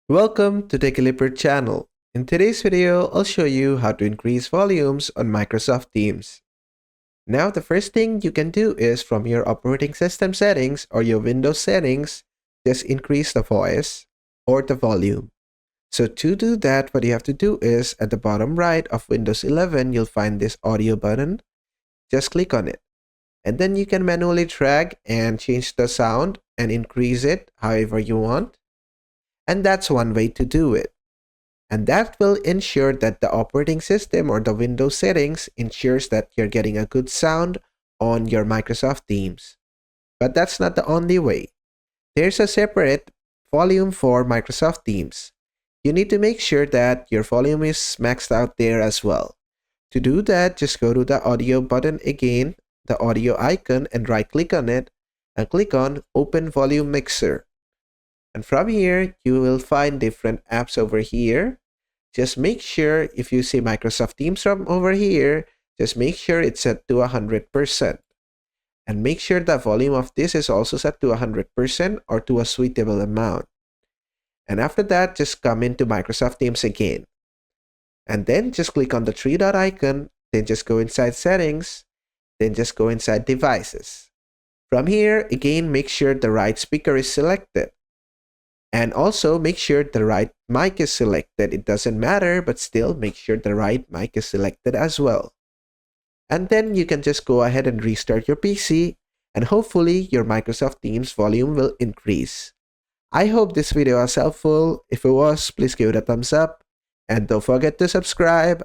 Welcome to TechLeopard channel. In today's video, I'll show you how to increase volumes on Microsoft Teams. Now, the first thing you can do is from your operating system settings or your Windows settings, just increase the voice or the volume. So to do that, what you have to do is at the bottom right of Windows 11, you'll find this audio button. Just click on it. And then you can manually drag and change the sound and increase it however you want. And that's one way to do it. And that will ensure that the operating system or the Windows settings ensures that you're getting a good sound on your Microsoft Teams. But that's not the only way. There's a separate volume for Microsoft Teams. You need to make sure that your volume is maxed out there as well. To do that, just go to the audio button again, the audio icon, and right click on it and click on Open Volume Mixer. And from here, you will find different apps over here. Just make sure if you see Microsoft Teams from over here, just make sure it's set to 100%. And make sure the volume of this is also set to 100% or to a suitable amount. And after that, just come into Microsoft Teams again. And then just click on the three dot icon, then just go inside Settings, then just go inside Devices. From here, again, make sure the right speaker is selected. And also make sure the right mic is selected. It doesn't matter, but still make sure the right mic is selected as well. And then you can just go ahead and restart your PC, and hopefully your Microsoft Teams volume will increase. I hope this video was helpful. If it was, please give it a thumbs up. And don't forget to subscribe.